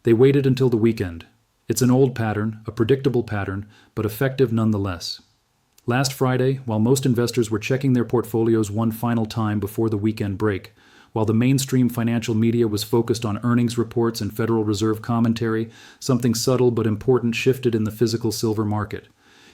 They waited until the weekend. It's an old pattern, a predictable pattern, but effective nonetheless. Last Friday, while most investors were checking their portfolios one final time before the weekend break, while the mainstream financial media was focused on earnings reports and Federal Reserve commentary, something subtle but important shifted in the physical silver market.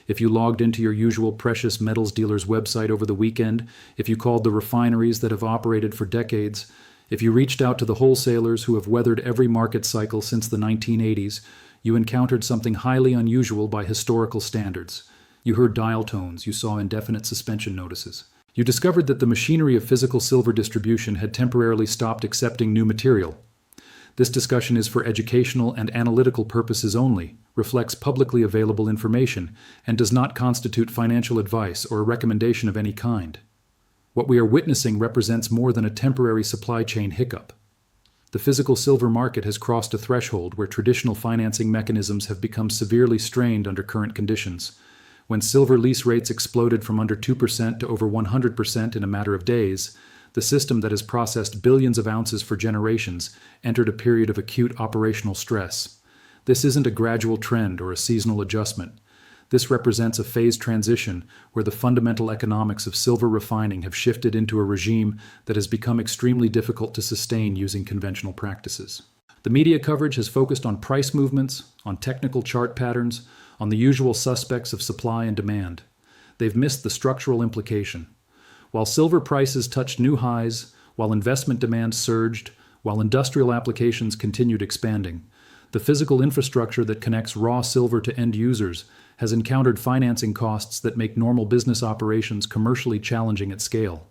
If you logged into your usual precious metals dealer's website over the weekend, if you called the refineries that have operated for decades, if you reached out to the wholesalers who have weathered every market cycle since the 1980s, you encountered something highly unusual by historical standards. You heard dial tones, you saw indefinite suspension notices. You discovered that the machinery of physical silver distribution had temporarily stopped accepting new material. This discussion is for educational and analytical purposes only, reflects publicly available information, and does not constitute financial advice or a recommendation of any kind. What we are witnessing represents more than a temporary supply chain hiccup. The physical silver market has crossed a threshold where traditional financing mechanisms have become severely strained under current conditions. When silver lease rates exploded from under 2% to over 100% in a matter of days, the system that has processed billions of ounces for generations entered a period of acute operational stress. This isn't a gradual trend or a seasonal adjustment. This represents a phased transition where the fundamental economics of silver refining have shifted into a regime that has become extremely difficult to sustain using conventional practices. The media coverage has focused on price movements, on technical chart patterns, on the usual suspects of supply and demand. They've missed the structural implication. While silver prices touched new highs, while investment demand surged, while industrial applications continued expanding, the physical infrastructure that connects raw silver to end users has encountered financing costs that make normal business operations commercially challenging at scale.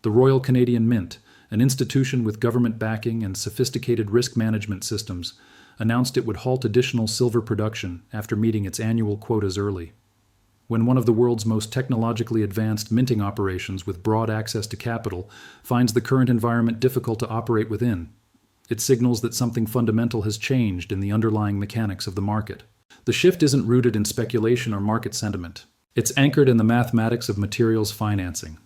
The Royal Canadian Mint, an institution with government backing and sophisticated risk management systems, announced it would halt additional silver production after meeting its annual quotas early. When one of the world's most technologically advanced minting operations with broad access to capital finds the current environment difficult to operate within, it signals that something fundamental has changed in the underlying mechanics of the market. The shift isn't rooted in speculation or market sentiment. It's anchored in the mathematics of materials financing.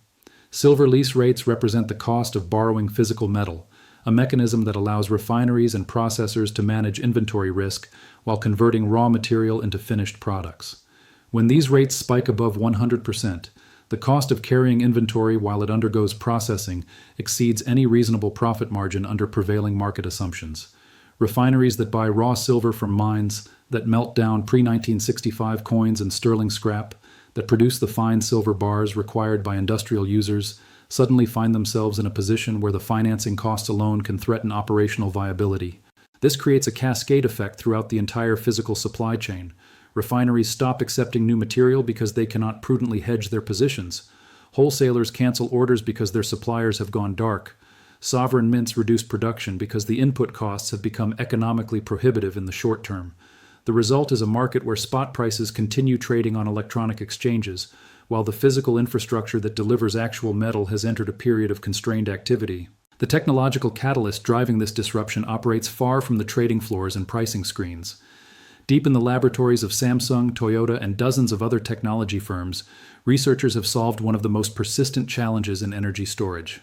Silver lease rates represent the cost of borrowing physical metal, a mechanism that allows refineries and processors to manage inventory risk while converting raw material into finished products. When these rates spike above 100%, the cost of carrying inventory while it undergoes processing exceeds any reasonable profit margin under prevailing market assumptions. Refineries that buy raw silver from mines, that melt down pre-1965 coins and sterling scrap, that produce the fine silver bars required by industrial users, suddenly find themselves in a position where the financing costs alone can threaten operational viability. This creates a cascade effect throughout the entire physical supply chain. Refineries stop accepting new material because they cannot prudently hedge their positions. Wholesalers cancel orders because their suppliers have gone dark. Sovereign mints reduce production because the input costs have become economically prohibitive in the short term. The result is a market where spot prices continue trading on electronic exchanges, while the physical infrastructure that delivers actual metal has entered a period of constrained activity. The technological catalyst driving this disruption operates far from the trading floors and pricing screens. Deep in the laboratories of Samsung, Toyota, and dozens of other technology firms, researchers have solved one of the most persistent challenges in energy storage.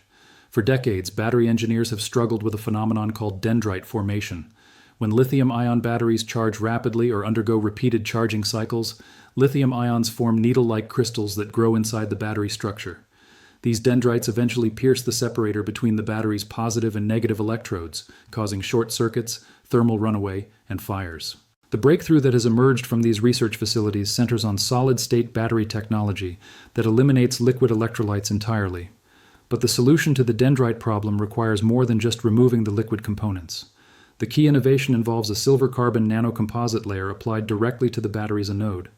For decades, battery engineers have struggled with a phenomenon called dendrite formation. When lithium-ion batteries charge rapidly or undergo repeated charging cycles, lithium ions form needle-like crystals that grow inside the battery structure. These dendrites eventually pierce the separator between the battery's positive and negative electrodes, causing short circuits, thermal runaway, and fires. The breakthrough that has emerged from these research facilities centers on solid-state battery technology that eliminates liquid electrolytes entirely. But the solution to the dendrite problem requires more than just removing the liquid components. The key innovation involves a silver-carbon nanocomposite layer applied directly to the battery's anode.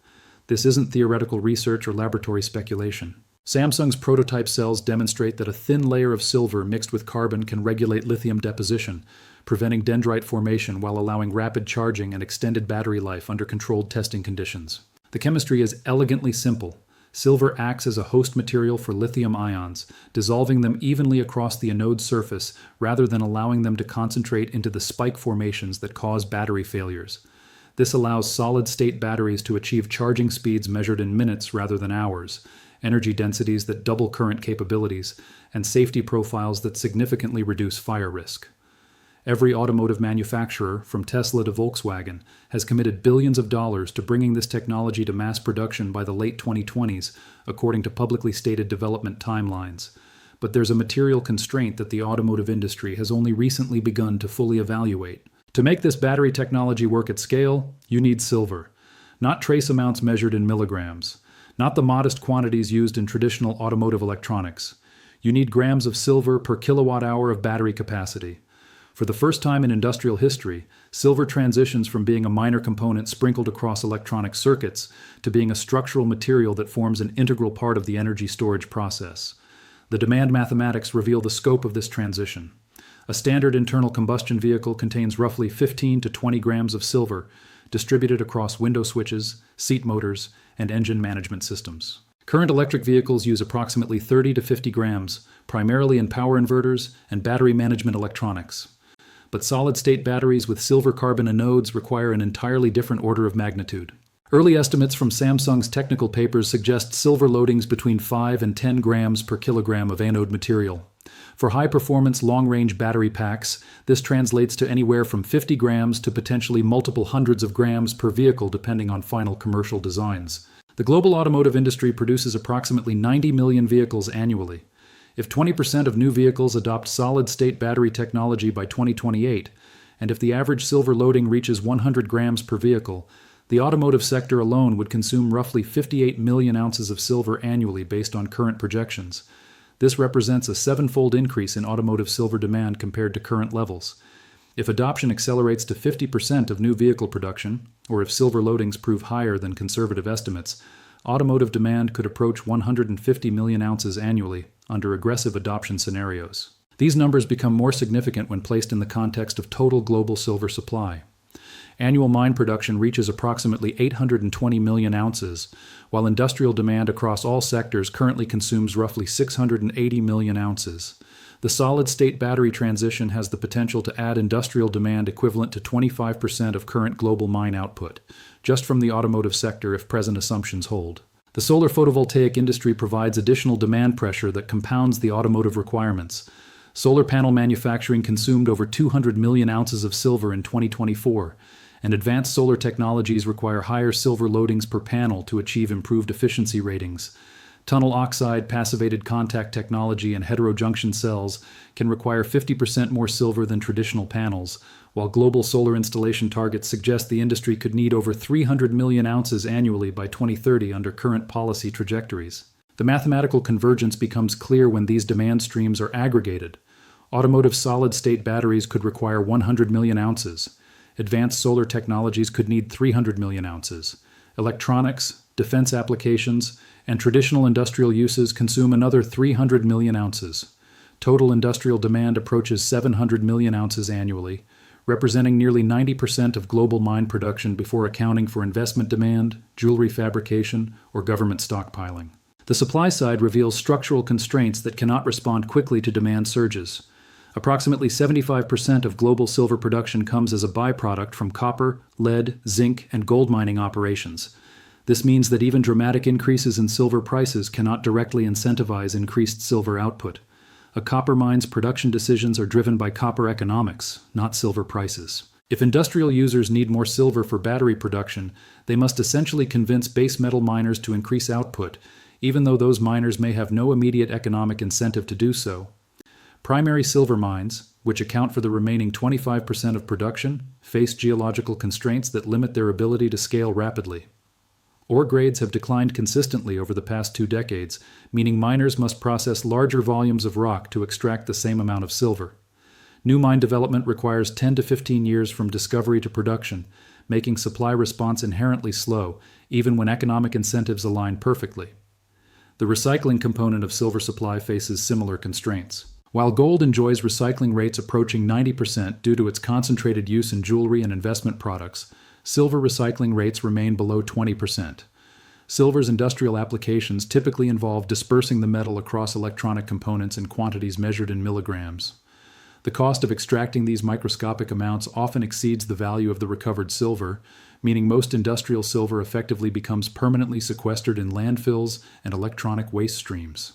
This isn't theoretical research or laboratory speculation. Samsung's prototype cells demonstrate that a thin layer of silver mixed with carbon can regulate lithium deposition, preventing dendrite formation while allowing rapid charging and extended battery life under controlled testing conditions. The chemistry is elegantly simple. Silver acts as a host material for lithium ions, dissolving them evenly across the anode surface rather than allowing them to concentrate into the spike formations that cause battery failures. This allows solid-state batteries to achieve charging speeds measured in minutes rather than hours, energy densities that double current capabilities, and safety profiles that significantly reduce fire risk. Every automotive manufacturer, from Tesla to Volkswagen, has committed billions of dollars to bringing this technology to mass production by the late 2020s, according to publicly stated development timelines. But there's a material constraint that the automotive industry has only recently begun to fully evaluate. To make this battery technology work at scale, you need silver. Not trace amounts measured in milligrams. Not the modest quantities used in traditional automotive electronics. You need grams of silver per kilowatt hour of battery capacity. For the first time in industrial history, silver transitions from being a minor component sprinkled across electronic circuits to being a structural material that forms an integral part of the energy storage process. The demand mathematics reveal the scope of this transition. A standard internal combustion vehicle contains roughly 15 to 20 grams of silver, distributed across window switches, seat motors, and engine management systems. Current electric vehicles use approximately 30 to 50 grams, primarily in power inverters and battery management electronics. But solid-state batteries with silver-carbon anodes require an entirely different order of magnitude. Early estimates from Samsung's technical papers suggest silver loadings between 5 and 10 grams per kilogram of anode material. For high-performance long-range battery packs, this translates to anywhere from 50 grams to potentially multiple hundreds of grams per vehicle depending on final commercial designs. The global automotive industry produces approximately 90 million vehicles annually. If 20% of new vehicles adopt solid-state battery technology by 2028, and if the average silver loading reaches 100 grams per vehicle, the automotive sector alone would consume roughly 58 million ounces of silver annually based on current projections. This represents a seven-fold increase in automotive silver demand compared to current levels. If adoption accelerates to 50% of new vehicle production, or if silver loadings prove higher than conservative estimates, automotive demand could approach 150 million ounces annually under aggressive adoption scenarios. These numbers become more significant when placed in the context of total global silver supply. Annual mine production reaches approximately 820 million ounces, while industrial demand across all sectors currently consumes roughly 680 million ounces. The solid-state battery transition has the potential to add industrial demand equivalent to 25% of current global mine output, just from the automotive sector if present assumptions hold. The solar photovoltaic industry provides additional demand pressure that compounds the automotive requirements. Solar panel manufacturing consumed over 200 million ounces of silver in 2024, and advanced solar technologies require higher silver loadings per panel to achieve improved efficiency ratings. Tunnel oxide, passivated contact technology, and heterojunction cells can require 50% more silver than traditional panels, while global solar installation targets suggest the industry could need over 300 million ounces annually by 2030 under current policy trajectories. The mathematical convergence becomes clear when these demand streams are aggregated. Automotive solid-state batteries could require 100 million ounces. Advanced solar technologies could need 300 million ounces. Electronics, defense applications, and traditional industrial uses consume another 300 million ounces. Total industrial demand approaches 700 million ounces annually, representing nearly 90% of global mine production before accounting for investment demand, jewelry fabrication, or government stockpiling. The supply side reveals structural constraints that cannot respond quickly to demand surges. Approximately 75% of global silver production comes as a byproduct from copper, lead, zinc, and gold mining operations. This means that even dramatic increases in silver prices cannot directly incentivize increased silver output. A copper mine's production decisions are driven by copper economics, not silver prices. If industrial users need more silver for battery production, they must essentially convince base metal miners to increase output, even though those miners may have no immediate economic incentive to do so. Primary silver mines, which account for the remaining 25% of production, face geological constraints that limit their ability to scale rapidly. Ore grades have declined consistently over the past 2 decades, meaning miners must process larger volumes of rock to extract the same amount of silver. New mine development requires 10 to 15 years from discovery to production, making supply response inherently slow, even when economic incentives align perfectly. The recycling component of silver supply faces similar constraints. While gold enjoys recycling rates approaching 90% due to its concentrated use in jewelry and investment products, silver recycling rates remain below 20%. Silver's industrial applications typically involve dispersing the metal across electronic components in quantities measured in milligrams. The cost of extracting these microscopic amounts often exceeds the value of the recovered silver, meaning most industrial silver effectively becomes permanently sequestered in landfills and electronic waste streams.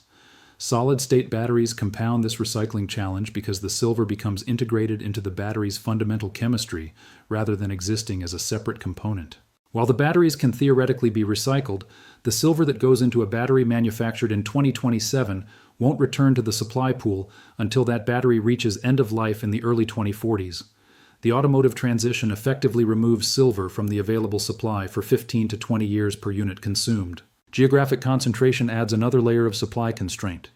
Solid-state batteries compound this recycling challenge because the silver becomes integrated into the battery's fundamental chemistry rather than existing as a separate component. While the batteries can theoretically be recycled, the silver that goes into a battery manufactured in 2027 won't return to the supply pool until that battery reaches end of life in the early 2040s. The automotive transition effectively removes silver from the available supply for 15 to 20 years per unit consumed. Geographic concentration adds another layer of supply constraint.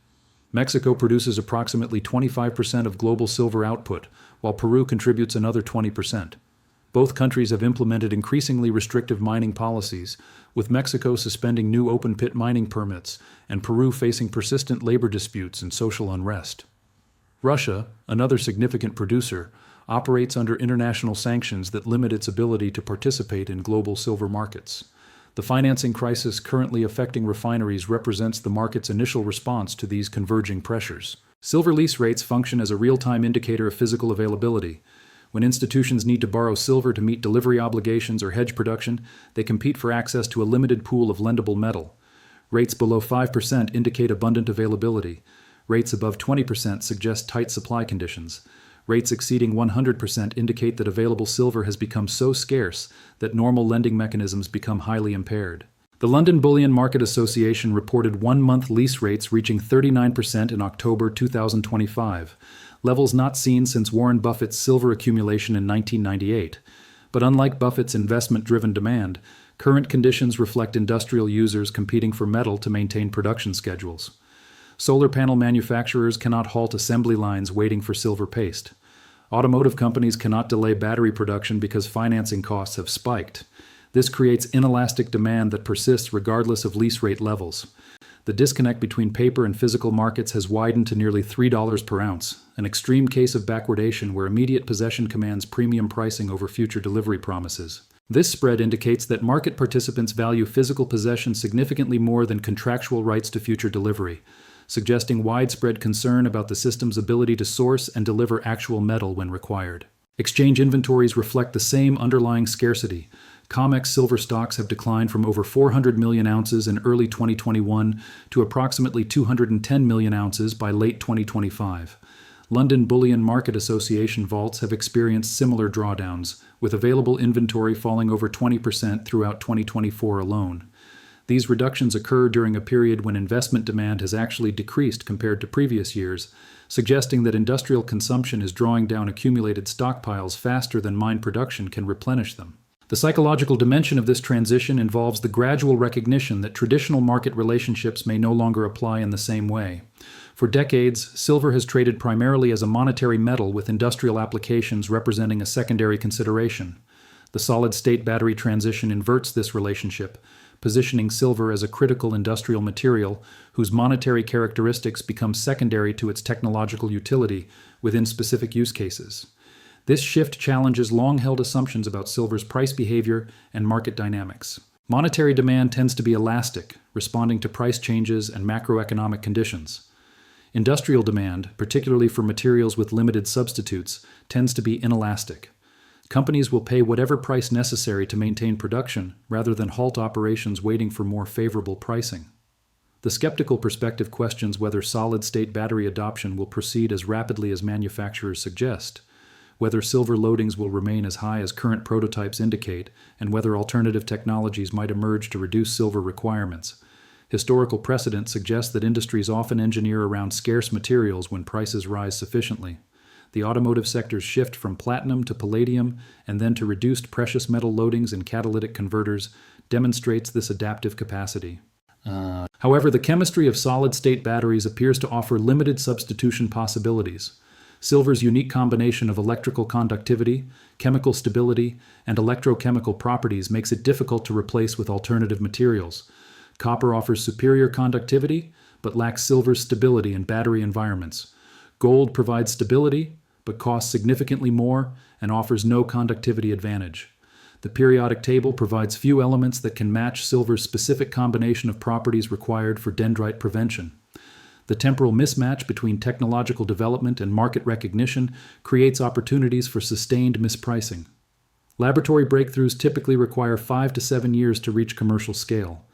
Mexico produces approximately 25% of global silver output, while Peru contributes another 20%. Both countries have implemented increasingly restrictive mining policies, with Mexico suspending new open-pit mining permits and Peru facing persistent labor disputes and social unrest. Russia, another significant producer, operates under international sanctions that limit its ability to participate in global silver markets. The financing crisis currently affecting refineries represents the market's initial response to these converging pressures. Silver lease rates function as a real-time indicator of physical availability. When institutions need to borrow silver to meet delivery obligations or hedge production, they compete for access to a limited pool of lendable metal. Rates below 5% indicate abundant availability. Rates above 20% suggest tight supply conditions. Rates exceeding 100% indicate that available silver has become so scarce that normal lending mechanisms become highly impaired. The London Bullion Market Association reported one-month lease rates reaching 39% in October 2025, levels not seen since Warren Buffett's silver accumulation in 1998. But unlike Buffett's investment-driven demand, current conditions reflect industrial users competing for metal to maintain production schedules. Solar panel manufacturers cannot halt assembly lines waiting for silver paste. Automotive companies cannot delay battery production because financing costs have spiked. This creates inelastic demand that persists regardless of lease rate levels. The disconnect between paper and physical markets has widened to nearly $3 per ounce, an extreme case of backwardation where immediate possession commands premium pricing over future delivery promises. This spread indicates that market participants value physical possession significantly more than contractual rights to future delivery, suggesting widespread concern about the system's ability to source and deliver actual metal when required. Exchange inventories reflect the same underlying scarcity. COMEX silver stocks have declined from over 400 million ounces in early 2021 to approximately 210 million ounces by late 2025. London Bullion Market Association vaults have experienced similar drawdowns, with available inventory falling over 20% throughout 2024 alone. These reductions occur during a period when investment demand has actually decreased compared to previous years, suggesting that industrial consumption is drawing down accumulated stockpiles faster than mine production can replenish them. The psychological dimension of this transition involves the gradual recognition that traditional market relationships may no longer apply in the same way. For decades, silver has traded primarily as a monetary metal with industrial applications representing a secondary consideration. The solid-state battery transition inverts this relationship, positioning silver as a critical industrial material whose monetary characteristics become secondary to its technological utility within specific use cases. This shift challenges long-held assumptions about silver's price behavior and market dynamics. Monetary demand tends to be elastic, responding to price changes and macroeconomic conditions. Industrial demand, particularly for materials with limited substitutes, tends to be inelastic. Companies will pay whatever price necessary to maintain production rather than halt operations waiting for more favorable pricing. The skeptical perspective questions whether solid-state battery adoption will proceed as rapidly as manufacturers suggest, whether silver loadings will remain as high as current prototypes indicate, and whether alternative technologies might emerge to reduce silver requirements. Historical precedent suggests that industries often engineer around scarce materials when prices rise sufficiently. The automotive sector's shift from platinum to palladium and then to reduced precious metal loadings in catalytic converters demonstrates this adaptive capacity. However, the chemistry of solid-state batteries appears to offer limited substitution possibilities. Silver's unique combination of electrical conductivity, chemical stability, and electrochemical properties makes it difficult to replace with alternative materials. Copper offers superior conductivity, but lacks silver's stability in battery environments. Gold provides stability, but costs significantly more and offers no conductivity advantage. The periodic table provides few elements that can match silver's specific combination of properties required for dendrite prevention. The temporal mismatch between technological development and market recognition creates opportunities for sustained mispricing. Laboratory breakthroughs typically require 5 to 7 years to reach commercial scale.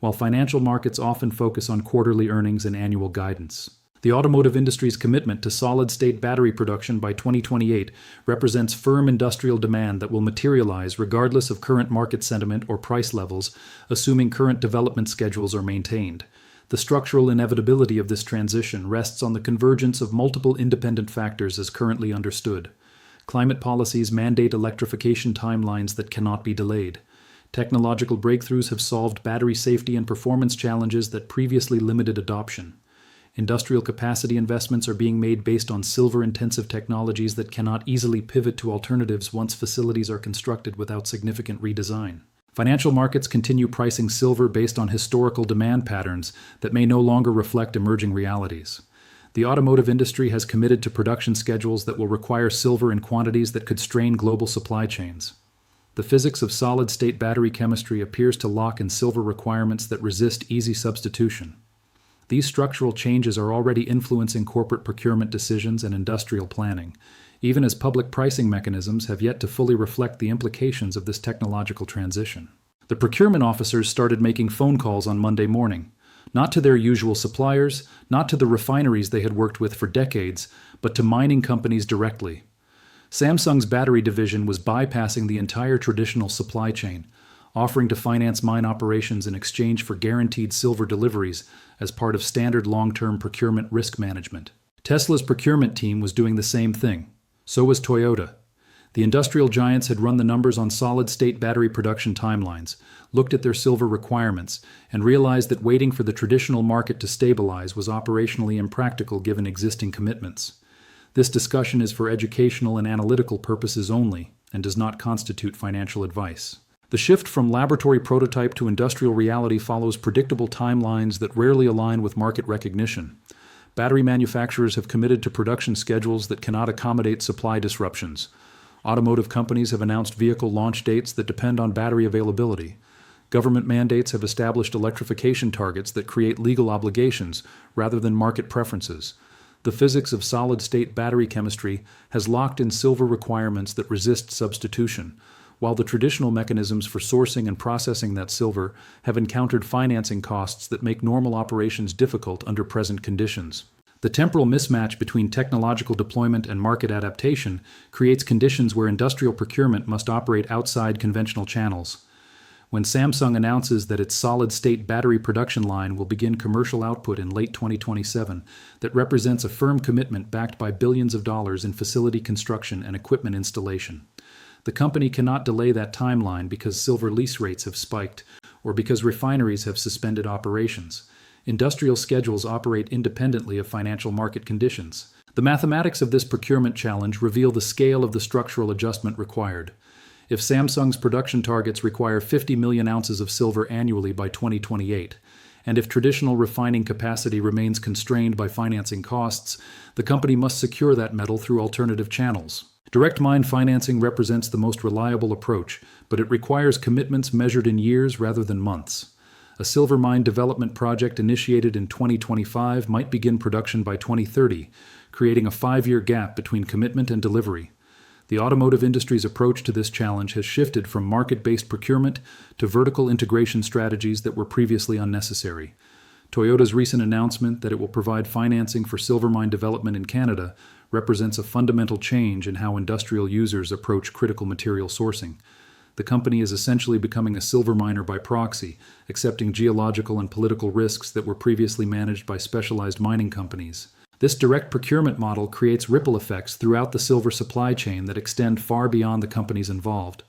while financial markets often focus on quarterly earnings and annual guidance. The automotive industry's commitment to solid-state battery production by 2028 represents firm industrial demand that will materialize regardless of current market sentiment or price levels, assuming current development schedules are maintained. The structural inevitability of this transition rests on the convergence of multiple independent factors as currently understood. Climate policies mandate electrification timelines that cannot be delayed. Technological breakthroughs have solved battery safety and performance challenges that previously limited adoption. Industrial capacity investments are being made based on silver-intensive technologies that cannot easily pivot to alternatives once facilities are constructed without significant redesign. Financial markets continue pricing silver based on historical demand patterns that may no longer reflect emerging realities. The automotive industry has committed to production schedules that will require silver in quantities that could strain global supply chains. The physics of solid-state battery chemistry appears to lock in silver requirements that resist easy substitution. These structural changes are already influencing corporate procurement decisions and industrial planning, even as public pricing mechanisms have yet to fully reflect the implications of this technological transition. The procurement officers started making phone calls on Monday morning, not to their usual suppliers, not to the refineries they had worked with for decades, but to mining companies directly. Samsung's battery division was bypassing the entire traditional supply chain, offering to finance mine operations in exchange for guaranteed silver deliveries as part of standard long-term procurement risk management. Tesla's procurement team was doing the same thing. So was Toyota. The industrial giants had run the numbers on solid-state battery production timelines, looked at their silver requirements, and realized that waiting for the traditional market to stabilize was operationally impractical given existing commitments. This discussion is for educational and analytical purposes only, and does not constitute financial advice. The shift from laboratory prototype to industrial reality follows predictable timelines that rarely align with market recognition. Battery manufacturers have committed to production schedules that cannot accommodate supply disruptions. Automotive companies have announced vehicle launch dates that depend on battery availability. Government mandates have established electrification targets that create legal obligations rather than market preferences. The physics of solid-state battery chemistry has locked in silver requirements that resist substitution, while the traditional mechanisms for sourcing and processing that silver have encountered financing costs that make normal operations difficult under present conditions. The temporal mismatch between technological deployment and market adaptation creates conditions where industrial procurement must operate outside conventional channels. When Samsung announces that its solid-state battery production line will begin commercial output in late 2027, that represents a firm commitment backed by billions of dollars in facility construction and equipment installation. The company cannot delay that timeline because silver lease rates have spiked or because refineries have suspended operations. Industrial schedules operate independently of financial market conditions. The mathematics of this procurement challenge reveal the scale of the structural adjustment required. If Samsung's production targets require 50 million ounces of silver annually by 2028, and if traditional refining capacity remains constrained by financing costs, the company must secure that metal through alternative channels. Direct mine financing represents the most reliable approach, but it requires commitments measured in years rather than months. A silver mine development project initiated in 2025 might begin production by 2030, creating a 5-year gap between commitment and delivery. The automotive industry's approach to this challenge has shifted from market-based procurement to vertical integration strategies that were previously unnecessary. Toyota's recent announcement that it will provide financing for silver mine development in Canada represents a fundamental change in how industrial users approach critical material sourcing. The company is essentially becoming a silver miner by proxy, accepting geological and political risks that were previously managed by specialized mining companies. This direct procurement model creates ripple effects throughout the silver supply chain that extend far beyond the companies involved.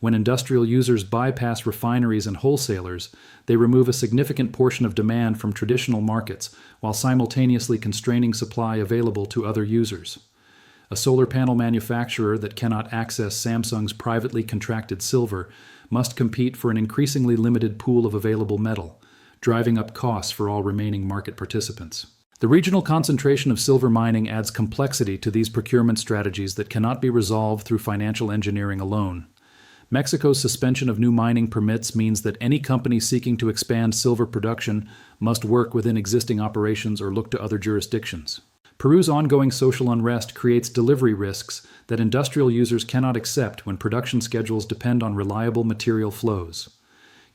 When industrial users bypass refineries and wholesalers, they remove a significant portion of demand from traditional markets while simultaneously constraining supply available to other users. A solar panel manufacturer that cannot access Samsung's privately contracted silver must compete for an increasingly limited pool of available metal, driving up costs for all remaining market participants. The regional concentration of silver mining adds complexity to these procurement strategies that cannot be resolved through financial engineering alone. Mexico's suspension of new mining permits means that any company seeking to expand silver production must work within existing operations or look to other jurisdictions. Peru's ongoing social unrest creates delivery risks that industrial users cannot accept when production schedules depend on reliable material flows.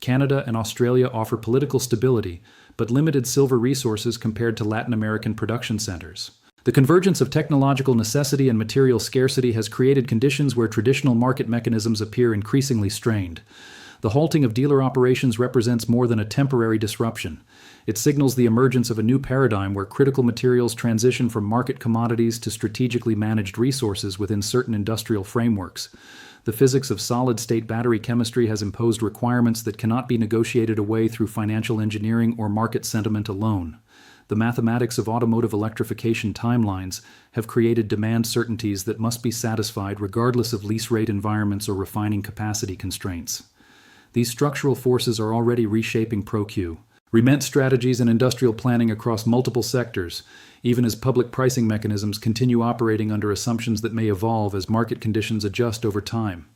Canada and Australia offer political stability, but limited silver resources compared to Latin American production centers. The convergence of technological necessity and material scarcity has created conditions where traditional market mechanisms appear increasingly strained. The halting of dealer operations represents more than a temporary disruption. It signals the emergence of a new paradigm where critical materials transition from market commodities to strategically managed resources within certain industrial frameworks. The physics of solid-state battery chemistry has imposed requirements that cannot be negotiated away through financial engineering or market sentiment alone. The mathematics of automotive electrification timelines have created demand certainties that must be satisfied regardless of lease rate environments or refining capacity constraints. These structural forces are already reshaping procurement strategies and industrial planning across multiple sectors, even as public pricing mechanisms continue operating under assumptions that may evolve as market conditions adjust over time.